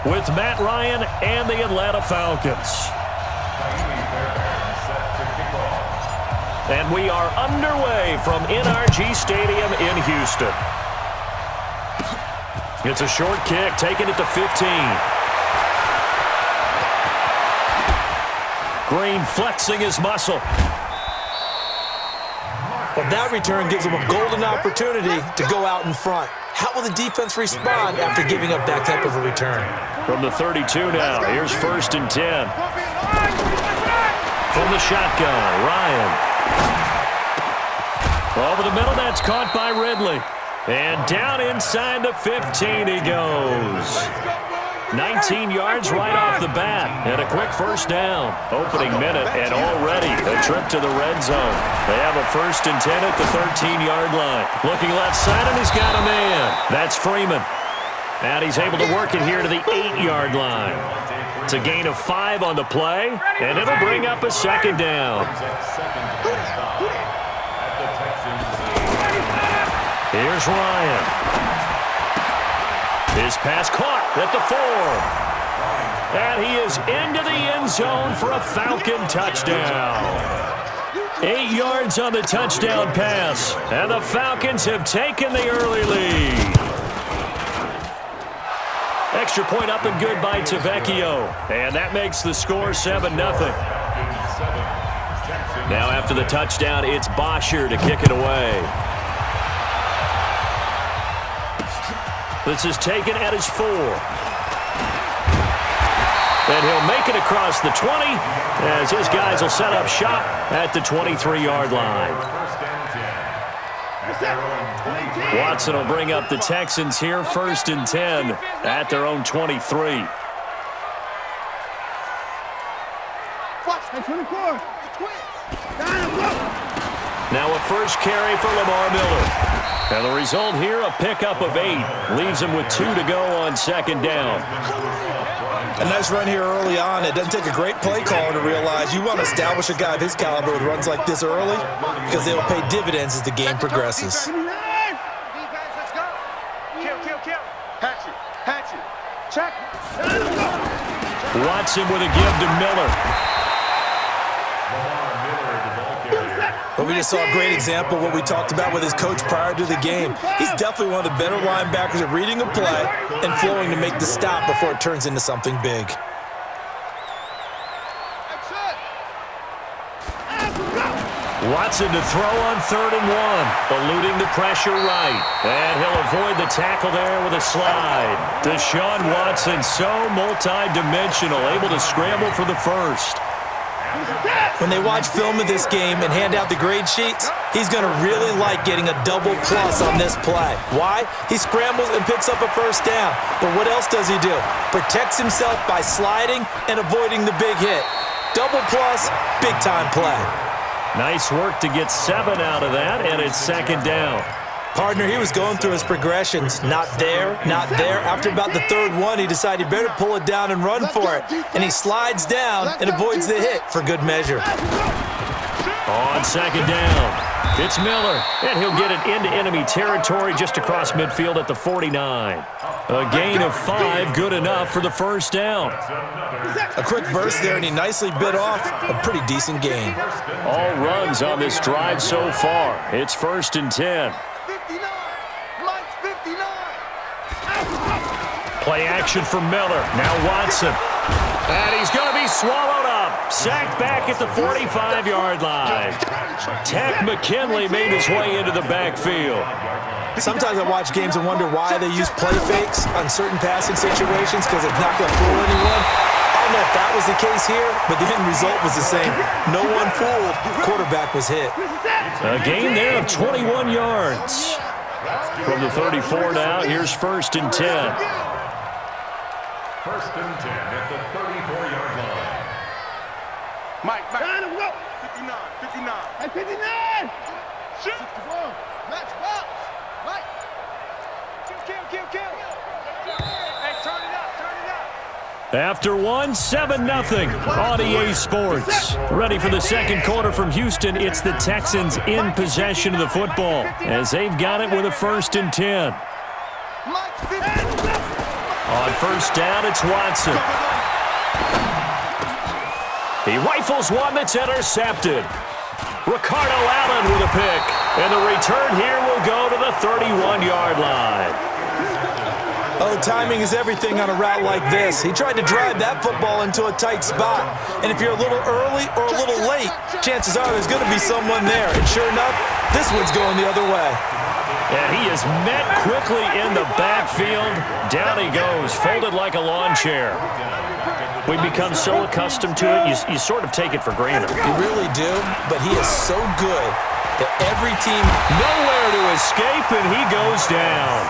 with Matt Ryan and the Atlanta Falcons. And we are underway from NRG Stadium in Houston. It's a short kick, taking it to 15. Green flexing his muscle. Well, that return gives them a golden opportunity to go out in front. How will the defense respond after giving up that type of a return? From the 32 now, here's 1st and 10. From the shotgun, Ryan. Over the middle, that's caught by Ridley. And down inside the 15 he goes. 19 yards right off the bat, and a quick first down. Opening minute, and already a trip to the red zone. They have a 1st and 10 at the 13-yard line. Looking left side, and he's got a man. That's Freeman. And he's able to work it here to the 8-yard line. It's a gain of 5 on the play, and it'll bring up a 2nd down. Here's Ryan. His pass caught at the 4. And he is into the end zone for a Falcon touchdown. 8 yards on the touchdown pass. And the Falcons have taken the early lead. Extra point up and good by Tavecchio. And that makes the score 7-0. Now after the touchdown, it's Bosher to kick it away. This is taken at his 4. And he'll make it across the 20 as his guys will set up shop at the 23-yard line. Watson will bring up the Texans here, 1st and 10 at their own 23. Now a first carry for Lamar Miller. And the result here, a pickup of 8. Leaves him with 2 to go on 2nd down. A nice run here early on. It doesn't take a great play caller to realize you want to establish a guy of his caliber with runs like this early because they will pay dividends as the game progresses. Watson with a give to Miller. But we just saw a great example of what we talked about with his coach prior to the game. He's definitely one of the better linebackers at reading a play and flowing to make the stop before it turns into something big. Watson to throw on 3rd and 1. Eluding the pressure right. And he'll avoid the tackle there with a slide. Deshaun Watson, so multi-dimensional, able to scramble for the first. When they watch film of this game and hand out the grade sheets, he's going to really like getting a double plus on this play. Why? He scrambles and picks up a 1st down. But what else does he do? Protects himself by sliding and avoiding the big hit. Double plus, big-time play. Nice work to get 7 out of that, and it's 2nd down. Partner, he was going through his progressions. Not there, not there. After about the 3rd one, he decided he better pull it down and run for it. And he slides down and avoids the hit for good measure. On 2nd down, it's Miller. And he'll get it into enemy territory just across midfield at the 49. A gain of 5, good enough for the 1st down. A quick burst there, and he nicely bit off a pretty decent gain. All runs on this drive so far. It's 1st and 10. Play action for Miller. Now Watson. And he's going to be swallowed up. Sacked back at the 45-yard line. Tack McKinley made his way into the backfield. Sometimes I watch games and wonder why they use play fakes on certain passing situations because it's not going to fool anyone. I don't know if that was the case here, but the end result was the same. No one fooled. Quarterback was hit. A gain there of 21 yards. From the 34 now, here's 1st and 10. 1st and 10 at the 34-yard line. Mike. 59. 59. Shoot. Match box. Mike. Kill. Hey, turn it up. After 1, 7-0 on EA Sports. Ready for the 2nd quarter from Houston. It's the Texans in possession of the football as they've got it with a 1st and 10. On first down, it's Watson. He rifles one that's intercepted. Ricardo Allen with a pick. And the return here will go to the 31-yard line. Oh, timing is everything on a route like this. He tried to drive that football into a tight spot. And if you're a little early or a little late, chances are there's going to be someone there. And sure enough, this one's going the other way. And he is met quickly in the backfield. Down he goes, folded like a lawn chair. We've become so accustomed to it, you sort of take it for granted. You really do, but he is so good that every team... Nowhere to escape, and he goes down.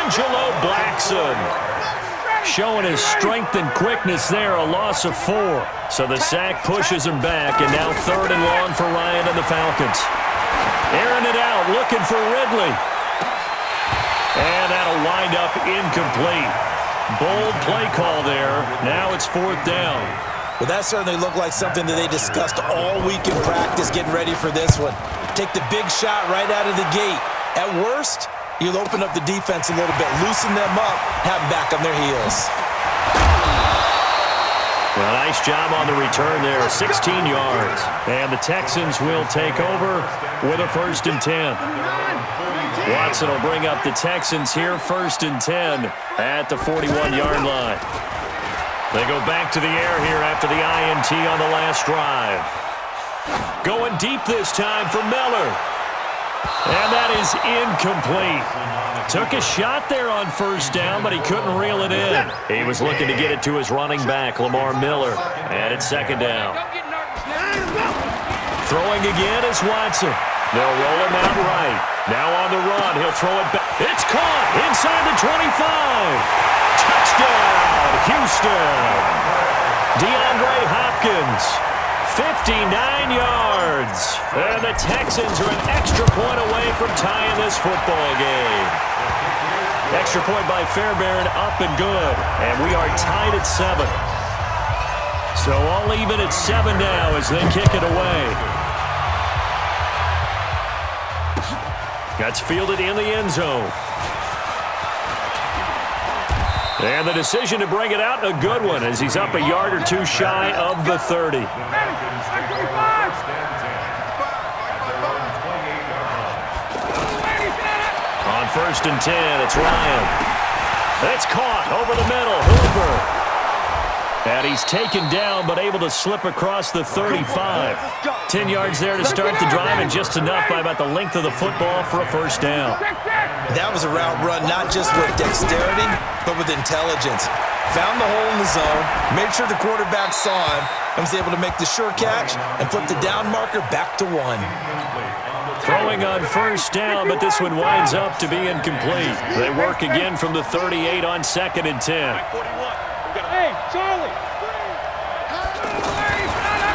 Angelo Blackson showing his strength and quickness there, a loss of 4. So the sack pushes him back, and now 3rd and long for Ryan and the Falcons. Airing it out, looking for Ridley. And that'll wind up incomplete. Bold play call there. Now it's 4th down. Well, that certainly looked like something that they discussed all week in practice getting ready for this one. Take the big shot right out of the gate. At worst, you'll open up the defense a little bit, loosen them up, have them back on their heels. Well, nice job on the return there, 16 yards. And the Texans will take over with a 1st and 10. Watson will bring up the Texans here, 1st and 10 at the 41-yard line. They go back to the air here after the INT on the last drive. Going deep this time for Miller. And that is incomplete. Took a shot there on 1st down, but he couldn't reel it in. He was looking to get it to his running back, Lamar Miller. And it's 2nd down. Throwing again is Watson. They'll roll him out right. Now on the run, he'll throw it back. It's caught inside the 25. Touchdown, Houston. DeAndre Hopkins, 59 yards. And the Texans are an extra point away from tying this football game. Extra point by Fairbairn, up and good. And we are tied at 7. So all even at 7 now as they kick it away. That's fielded in the end zone. And the decision to bring it out, a good one, as he's up a yard or 2 shy of the 30. On 1st and 10, it's Ryan. It's caught over the middle, Hooper. And he's taken down, but able to slip across the 35. 10 yards there to start the drive, and just enough by about the length of the football for a 1st down. That was a route run not just with dexterity, but with intelligence. Found the hole in the zone, made sure the quarterback saw him, and was able to make the sure catch and flip the down marker back to 1. Throwing on 1st down, but this one winds up to be incomplete. They work again from the 38 on 2nd and 10. Hey, Charlie!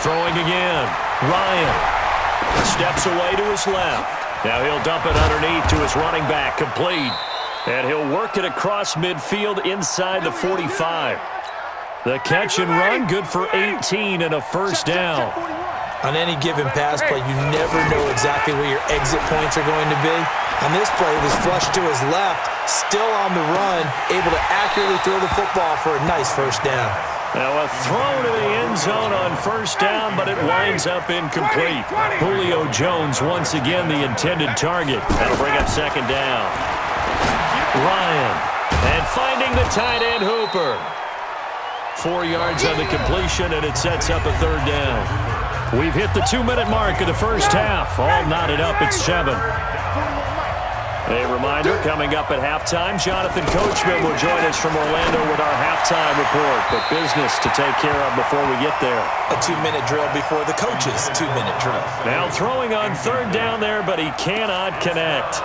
Throwing again. Ryan steps away to his left. Now he'll dump it underneath to his running back, complete. And he'll work it across midfield inside the 45. The catch and run, good for 18 and a 1st down. On any given pass play, you never know exactly where your exit points are going to be. On this play, it was flushed to his left, still on the run, able to accurately throw the football for a nice 1st down. Now a throw to the end zone on 1st down, but it winds up incomplete. Julio Jones once again the intended target. That'll bring up 2nd down. Ryan, and finding the tight end Hooper. 4 yards on the completion, and it sets up a 3rd down. We've hit the 2-minute mark of the 1st half. All knotted up at 7. A reminder, coming up at halftime, Jonathan Coachman will join us from Orlando with our halftime report. But business to take care of before we get there. A 2-minute drill before the coach's 2-minute drill. Now throwing on 3rd down there, but he cannot connect.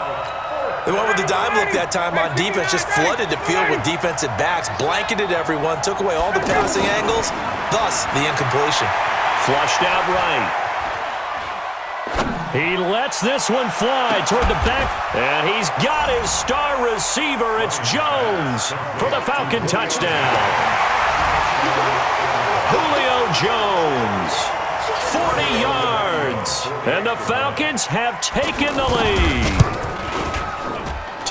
The one with the dime look that time on defense just flooded the field with defensive backs, blanketed everyone, took away all the passing angles, thus the incompletion. Flushed out right. He lets this one fly toward the back, and he's got his star receiver. It's Jones for the Falcon touchdown. Julio Jones, 40 yards, and the Falcons have taken the lead.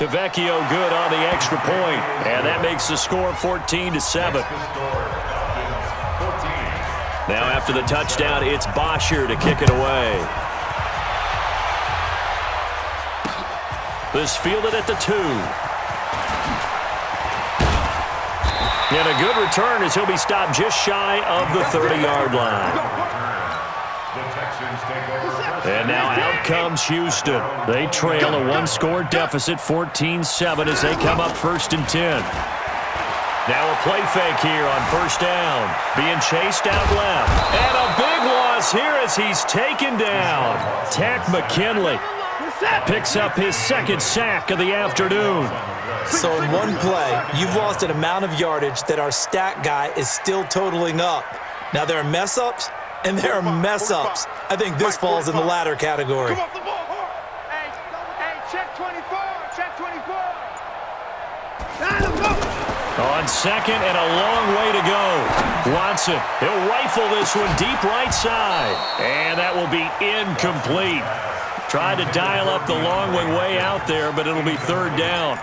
Vecchio good on the extra point, and that makes the score 14-7. Now after the touchdown, it's Bosher to kick it away. This fielded at the 2. And a good return as he'll be stopped just shy of the 30-yard line. And now out comes Houston. They trail a one-score deficit, 14-7, as they come up 1st and 10. Now a play fake here on 1st down. Being chased out left. And a big loss here as he's taken down. Tack McKinley picks up his 2nd sack of the afternoon. So in one play, you've lost an amount of yardage that our stat guy is still totaling up. Now there are mess-ups, and there are mess-ups. I think this falls in the latter category. Hey, check 24, check 24. On 2nd and a long way to go. Watson, he'll rifle this one deep right side. And that will be incomplete. Tried to dial up the long one way out there, but it'll be 3rd down.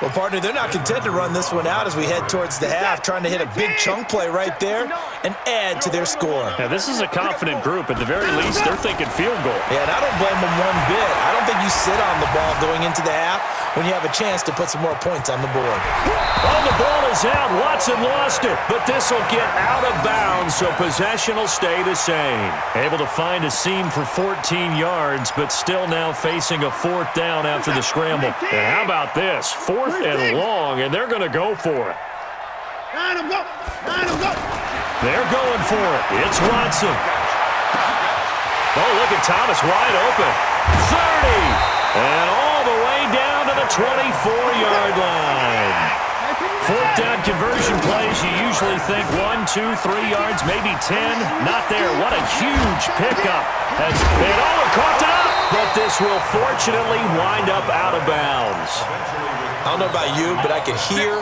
Well, partner, they're not content to run this one out as we head towards the half, trying to hit a big chunk play right there and add to their score. Now, this is a confident group. At the very least, they're thinking field goal. Yeah, and I don't blame them one bit. I don't think you sit on the ball going into the half when you have a chance to put some more points on the board. Oh, the ball is out. Watson lost it, but this will get out of bounds, so possession will stay the same. Able to find a seam for 14 yards, but still now facing a 4th down after the scramble. And how about this? 4th and long, and they're going to go for it. They're going for it. It's Watson. Oh, look at Thomas wide open. 30. And all the way down to the 24-yard line. 4th down conversion plays, you usually think 1, 2, 3 yards, maybe 10. Not there. What a huge pickup. And caught it up. But this will fortunately wind up out of bounds. I don't know about you, but I could hear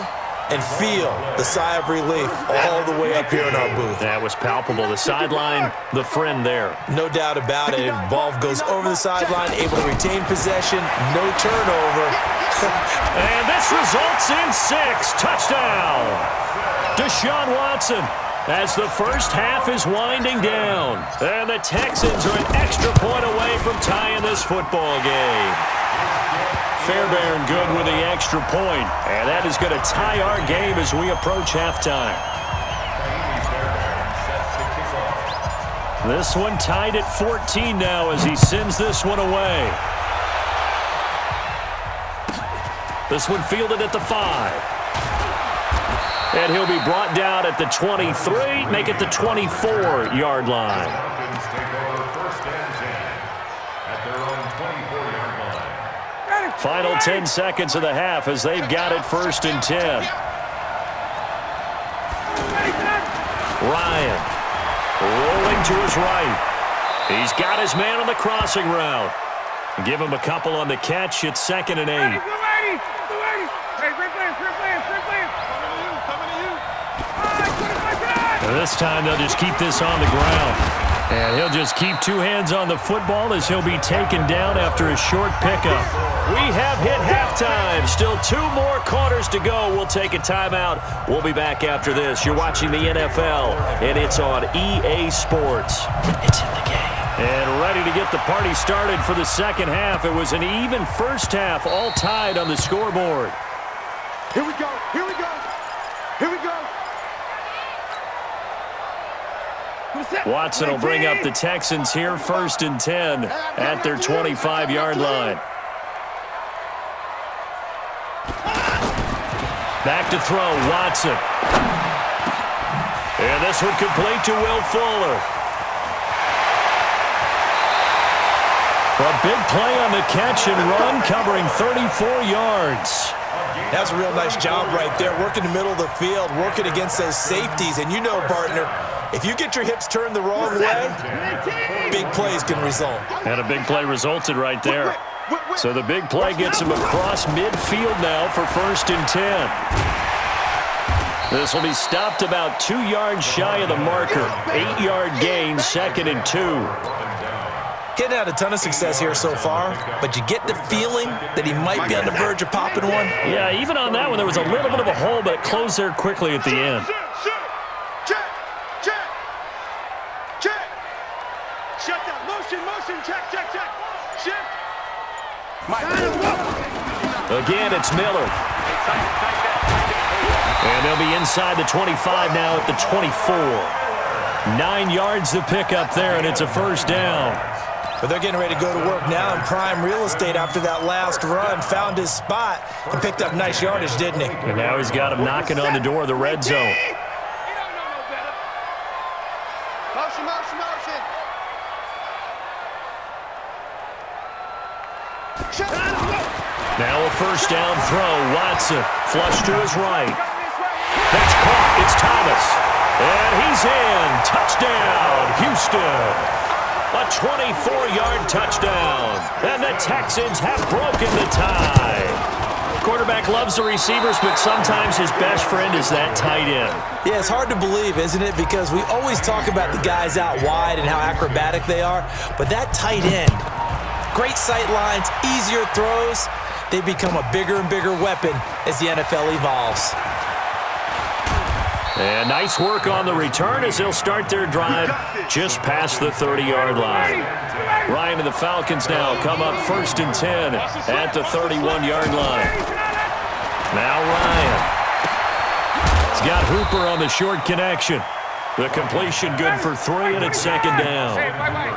and feel the sigh of relief all the way up here in our booth. That was palpable. The sideline, the friend there. No doubt about it. Ball goes over the sideline, able to retain possession, no turnover. And this results in 6. Touchdown. Deshaun Watson as the first half is winding down. And the Texans are an extra point away from tying this football game. Fairbairn good with the extra point. And that is going to tie our game as we approach halftime. This one tied at 14 now as he sends this one away. This one fielded at the 5. And he'll be brought down at the 23, make it the 24-yard line. Final 10 seconds of the half as they've got it 1st and 10. Ryan rolling to his right. He's got his man on the crossing route. Give him a couple on the catch. It's 2nd and 8. And this time they'll just keep this on the ground. And he'll just keep 2 hands on the football as he'll be taken down after a short pickup. We have hit halftime. Still 2 more quarters to go. We'll take a timeout. We'll be back after this. You're watching the NFL, and it's on EA Sports. It's in the game. And ready to get the party started for the second half. It was an even first half, all tied on the scoreboard. Here we go. Here we go. Here we go. Watson will bring up the Texans here 1st and 10 at their 25-yard line. Back to throw, Watson. And this one complete to Will Fuller. A big play on the catch and run, covering 34 yards. That's a real nice job right there, working the middle of the field, working against those safeties. And you know, partner, if you get your hips turned the wrong way, big plays can result. And a big play resulted right there. So the big play gets him across midfield now for 1st and 10. This will be stopped about 2 yards shy of the marker. 8-yard gain, 2nd and 2. He hadn't had a ton of success here so far, but you get the feeling that he might be on the verge of popping one. Yeah, even on that one, there was a little bit of a hole, but it closed there quickly at the end. Shut that. Motion, check. Shift. Again, it's Miller. And they'll be inside the 25 now at the 24. 9 yards to pick up there, and it's a first down. But they're getting ready to go to work now in prime real estate after that last run. Found his spot and picked up nice yardage, didn't he? And now he's got him knocking on the door of the red zone. Motion. Now a first down throw. Watson flush to his right. That's caught. It's Thomas. And he's in. Touchdown, Houston. A 24-yard touchdown. And the Texans have broken the tie. Quarterback loves the receivers, but sometimes his best friend is that tight end. Yeah, it's hard to believe, isn't it? Because we always talk about the guys out wide and how acrobatic they are. But that tight end, great sight lines, easier throws. They become a bigger and bigger weapon as the NFL evolves. And nice work on the return as they'll start their drive just past the 30-yard line. Ryan and the Falcons now come up 1st and 10 at the 31-yard line. Now Ryan. He's got Hooper on the short connection. The completion good for 3, and it's 2nd down.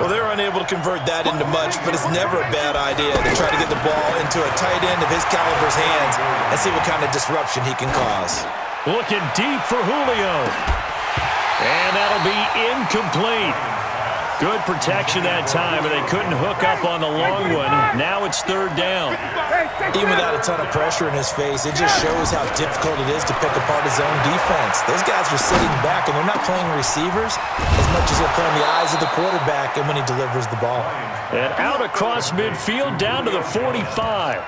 Well, they were unable to convert that into much, but it's never a bad idea to try to get the ball into a tight end of his caliber's hands and see what kind of disruption he can cause. Looking deep for Julio. And that'll be incomplete. Good protection that time, and they couldn't hook up on the long one. Now it's 3rd down. Even without a ton of pressure in his face, it just shows how difficult it is to pick apart his own defense. Those guys are sitting back, and they're not playing receivers as much as they're playing the eyes of the quarterback and when he delivers the ball. And out across midfield down to the 45.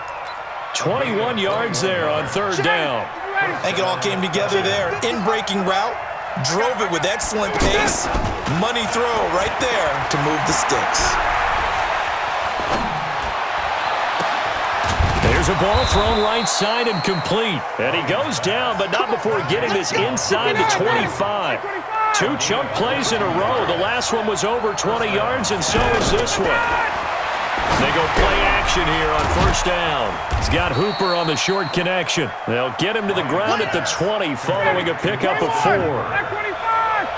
21 yards there on 3rd down. I think it all came together there. In-breaking route, drove it with excellent pace. Money throw right there to move the sticks. There's a ball thrown right side and complete. And he goes down, but not before getting this inside the 25. 2 chunk plays in a row. The last one was over 20 yards, and so is this one. They go play action here on 1st down. He's got Hooper on the short connection. They'll get him to the ground at the 20 following a pickup of 4.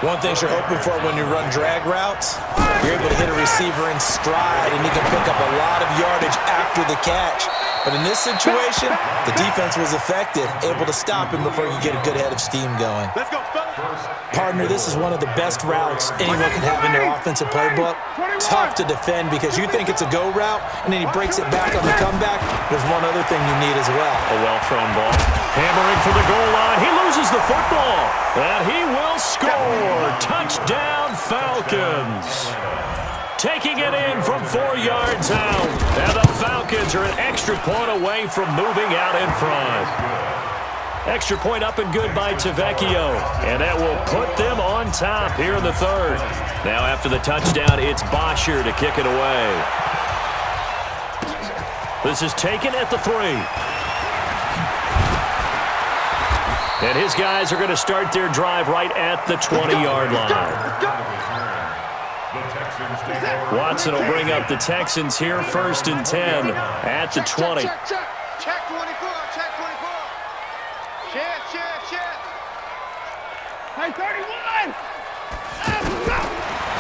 One thing you're hoping for when you run drag routes, you're able to hit a receiver in stride, and you can pick up a lot of yardage after the catch. But in this situation, the defense was effective, able to stop him before you get a good head of steam going. Let's go, Partner, this is one of the best routes anyone can have in their offensive playbook. Tough to defend because you think it's a go route, and then he breaks it back on the comeback. There's one other thing you need as well. A well-thrown ball. Hammering for the goal line. He loses the football. And he will score. Touchdown, Falcons. Taking it in from 4 yards out. And the Falcons are an extra point away from moving out in front. Extra point up and good by Tavecchio. And that will put them on top here in the 3rd. Now after the touchdown, it's Bosher to kick it away. This is taken at the 3. And his guys are going to start their drive right at the 20-yard line. Watson will bring up the Texans here, 1st and 10 at the 20. Check 24. Shift. Hey, 31.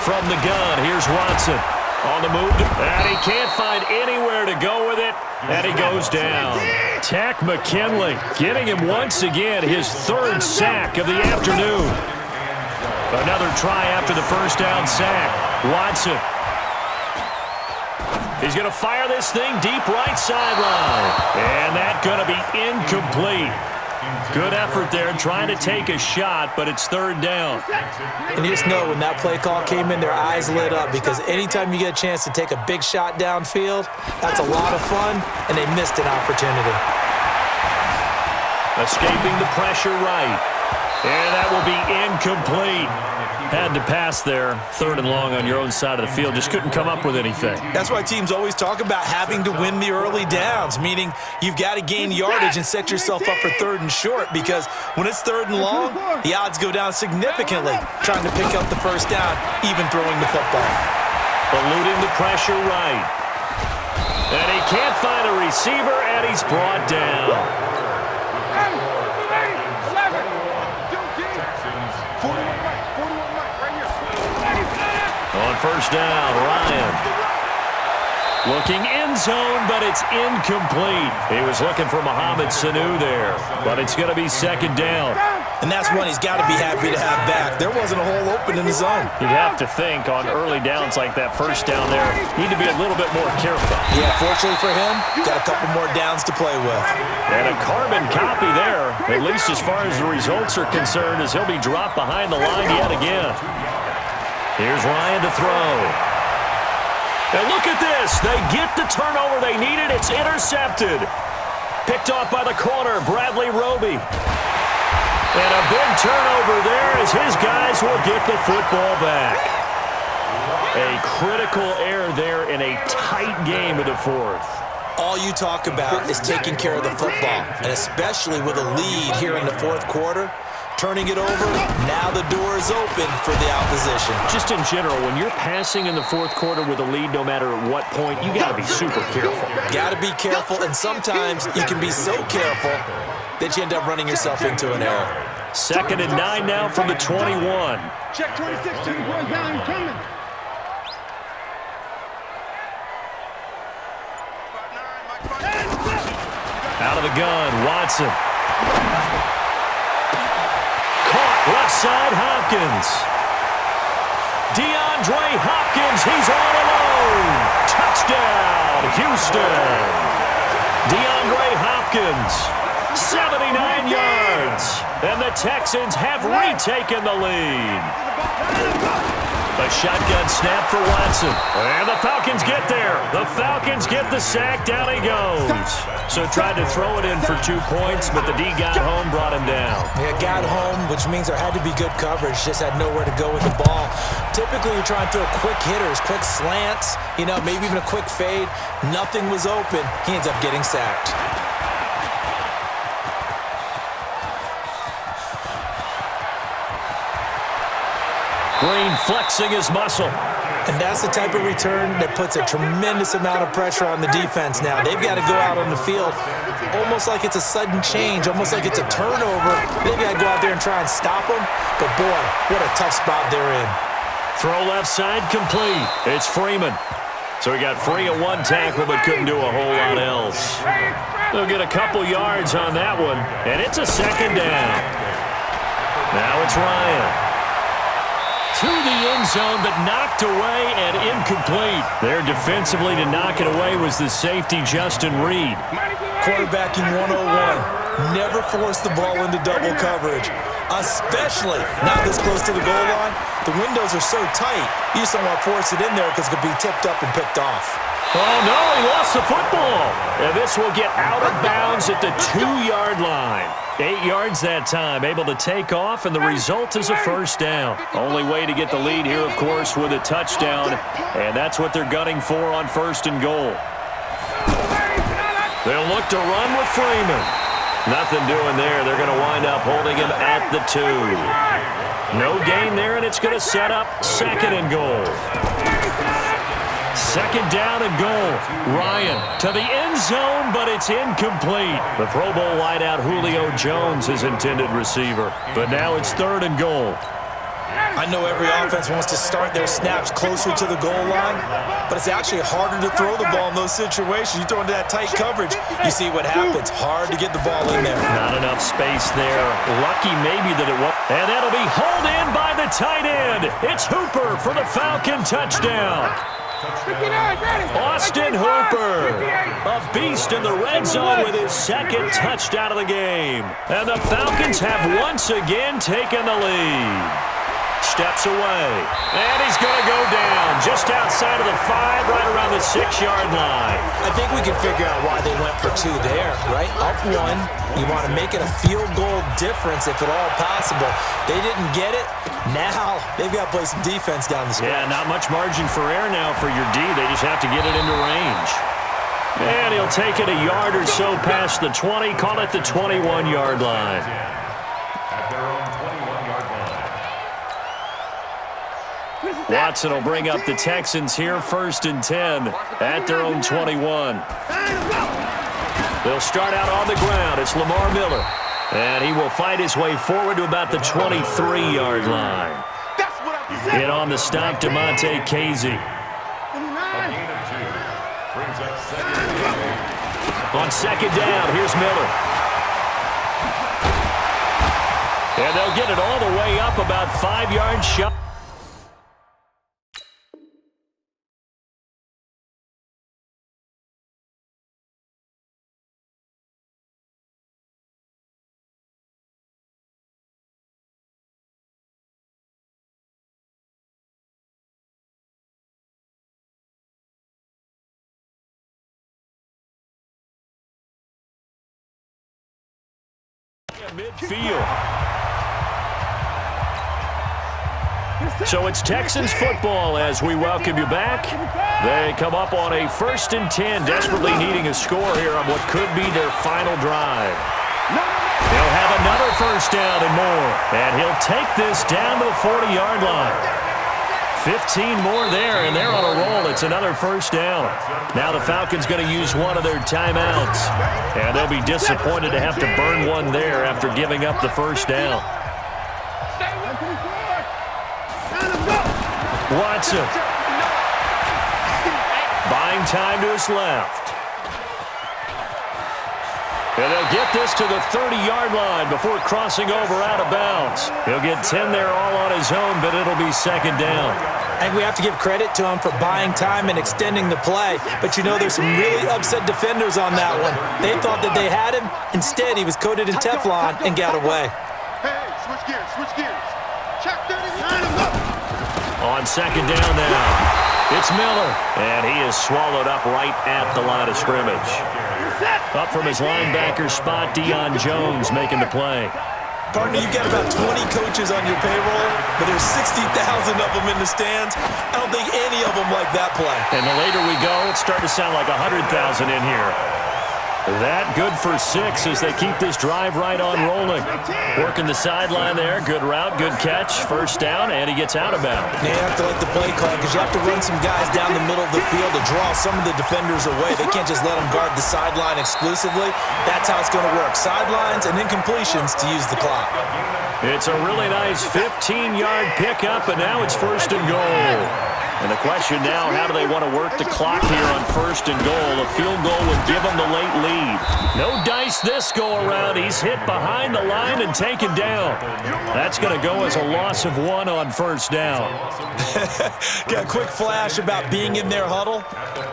From the gun, here's Watson. On the move, and he can't find anywhere to go with it, and he goes down. Tack McKinley getting him once again, his 3rd sack of the afternoon. Another try after the 1st down sack. Watson. He's going to fire this thing deep right sideline. And that's going to be incomplete. Good effort there trying to take a shot, but it's 3rd down. And you just know when that play call came in, their eyes lit up because anytime you get a chance to take a big shot downfield, that's a lot of fun, and they missed an opportunity. Escaping the pressure right. And that will be incomplete. Had to pass there, 3rd and long on your own side of the field. Just couldn't come up with anything. That's why teams always talk about having to win the early downs, meaning you've got to gain yardage and set yourself up for 3rd and short, because when it's 3rd and long, the odds go down significantly trying to pick up the first down, even throwing the football. Eluding the pressure right. And he can't find a receiver, and he's brought down. On first down, Ryan. Looking end zone, but it's incomplete. He was looking for Mohamed Sanu there, but it's going to be 2nd down. And that's one he's got to be happy to have back. There wasn't a hole open in the zone. You'd have to think on early downs like that, first down there, need to be a little bit more careful. Yeah, fortunately for him, got a couple more downs to play with. And a carbon copy there, at least as far as the results are concerned, as he'll be dropped behind the line yet again. Here's Ryan to throw. And look at this. They get the turnover they needed. It's intercepted. Picked off by the corner, Bradley Roby. And a big turnover there as his guys will get the football back. A critical error there in a tight game of the 4th. All you talk about is taking care of the football, and especially with a lead here in the 4th quarter. Turning it over, now the door is open for the opposition. Just in general, when you're passing in the 4th quarter with a lead, no matter at what point, you got to be super careful. Got to be careful, and sometimes you can be so careful that you end up running yourself into an error. 2nd and 9 now from the 21. Check 26, check the boys down, coming. Out of the gun, Watson. Left side, Hopkins. DeAndre Hopkins, he's all alone. Touchdown, Houston. DeAndre Hopkins, 79 yards. And the Texans have retaken the lead. A shotgun snap for Watson. And the Falcons get there. The Falcons get the sack. Down he goes. So tried to throw it in for 2 points, but the D got home, brought him down. Yeah, got home, which means there had to be good coverage. Just had nowhere to go with the ball. Typically, you're trying to throw quick hitters, quick slants, maybe even a quick fade. Nothing was open. He ends up getting sacked. Green flexing his muscle. And that's the type of return that puts a tremendous amount of pressure on the defense now. They've got to go out on the field almost like it's a sudden change, almost like it's a turnover. They've got to go out there and try and stop them. But, boy, what a tough spot they're in. Throw left side complete. It's Freeman. So he got free of one tackle but couldn't do a whole lot else. They'll get a couple yards on that one, and it's a 2nd down. Now it's Ryan. To the end zone, but knocked away and incomplete. There defensively to knock it away was the safety, Justin Reed. Quarterbacking 101. Never force the ball into double coverage, especially not this close to the goal line. The windows are so tight, you just don't want to force it in there because it could be tipped up and picked off. Oh, no, he lost the football. And this will get out of bounds at the 2-yard line. 8 yards that time, able to take off, and the result is a first down. Only way to get the lead here, of course, with a touchdown, and that's what they're gunning for on 1st and goal. They'll look to run with Freeman. Nothing doing there. They're going to wind up holding him at the 2. No gain there, and it's going to set up 2nd and goal. 2nd down and goal. Ryan to the end zone, but it's incomplete. The Pro Bowl wideout Julio Jones is intended receiver. But now it's 3rd and goal. I know every offense wants to start their snaps closer to the goal line, but it's actually harder to throw the ball in those situations. You throw into that tight coverage, you see what happens. Hard to get the ball in there. Not enough space there. Lucky maybe that it was. And that'll be hauled in by the tight end. It's Hooper for the Falcon touchdown. Austin Hooper, a beast in the red zone with his 2nd touchdown of the game. And the Falcons have once again taken the lead. steps away. And he's going to go down just outside of the 5, right around the 6-yard line. I think we can figure out why they went for 2 there, right? Up 1, you want to make it a field goal difference if at all possible. They didn't get it. Now they've got to play some defense down the stretch. Yeah, not much margin for error now for your D. They just have to get it into range. And he'll take it a yard or so past the 20, call it the 21-yard line. At their own 21-yard line. Watson will bring up the Texans here, 1st and 10 at their own 21. They'll start out on the ground. It's Lamar Miller. And he will fight his way forward to about the 23-yard line. In on the stop, DeMonte Casey. On 2nd down, here's Miller. And they'll get it all the way up about 5 yards shy. Midfield. So it's Texans football as we welcome you back. They come up on a 1st and 10, desperately needing a score here on what could be their final drive. They'll have another 1st down and more, and he'll take this down to the 40-yard line. 15 more there, and they're on a roll. It's another 1st down. Now the Falcons going to use one of their timeouts, and they'll be disappointed to have to burn one there after giving up the 1st down. Watson. Buying time to his left. And they'll get this to the 30-yard line before crossing over out of bounds. He'll get 10 there all on his own, but it'll be 2nd down. I think we have to give credit to him for buying time and extending the play. But, you know, there's some really upset defenders on that one. They thought that they had him. Instead, he was coated in Teflon and got away. Hey, switch gears, switch gears. Check 30, line him up. On 2nd down now, it's Miller. And he is swallowed up right at the line of scrimmage. Up from his linebacker spot, Deion Jones making the play. Partner, you've got about 20 coaches on your payroll, but there's 60,000 of them in the stands. I don't think any of them like that play. And the later we go, it's starting to sound like 100,000 in here. That good for 6 as they keep this drive right on rolling. Working the sideline there. Good route, good catch. 1st down, and he gets out of bounds. You have to like the play call because you have to run some guys down the middle of the field to draw some of the defenders away. They can't just let them guard the sideline exclusively. That's how it's going to work. Sidelines and incompletions to use the clock. It's a really nice 15-yard pickup, and now it's 1st and goal. And the question now, how do they want to work the clock here on 1st and goal? A field goal would give them the late lead. No dice this go-around. He's hit behind the line and taken down. That's going to go as a loss of 1 on 1st down. Got a quick flash about being in their huddle.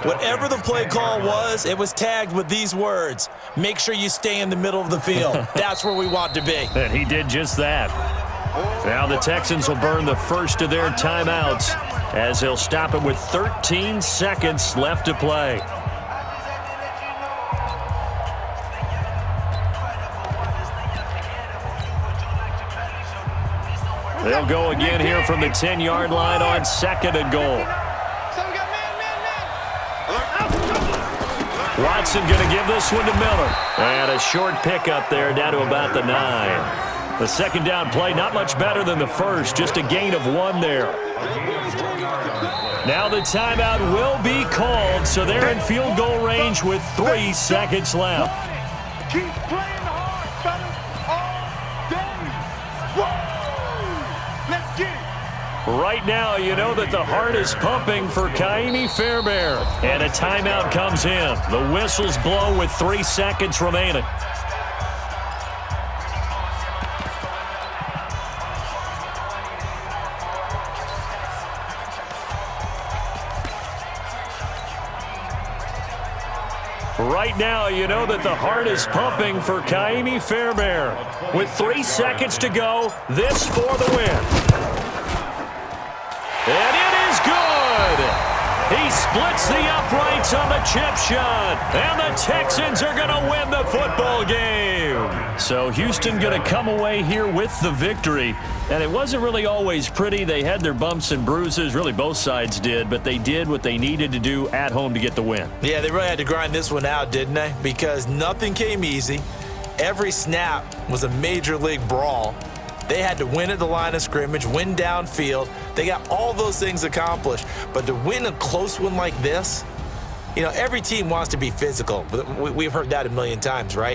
Whatever the play call was, it was tagged with these words: make sure you stay in the middle of the field. That's where we want to be. And he did just that. Now the Texans will burn the first of their timeouts as they'll stop it with 13 seconds left to play. They'll go again here from the 10-yard line on 2nd and goal. Watson going to give this one to Miller. And a short pickup there down to about the 9. The 2nd down play, not much better than the first, just a gain of 1 there. Now the timeout will be called, so they're in field goal range with 3 seconds left. Keep playing hard, fellas, all day. Whoa! Let's get it. Right now, you know that the heart is pumping for Kaimi Fairbairn. And a timeout comes in. The whistles blow with 3 seconds remaining. Right now, you know that the heart is pumping for Kaimi Fairbairn. With 3 seconds to go, this for the win. And it is good. He splits the uprights on the chip shot, and the Texans are going to win the football game. So Houston going to come away here with the victory. And it wasn't really always pretty. They had their bumps and bruises. Really, both sides did. But they did what they needed to do at home to get the win. Yeah, they really had to grind this one out, didn't they? Because nothing came easy. Every snap was a major league brawl. They had to win at the line of scrimmage, win downfield. They got all those things accomplished. But to win a close one like this, you know, every team wants to be physical. We've heard that a million times, right?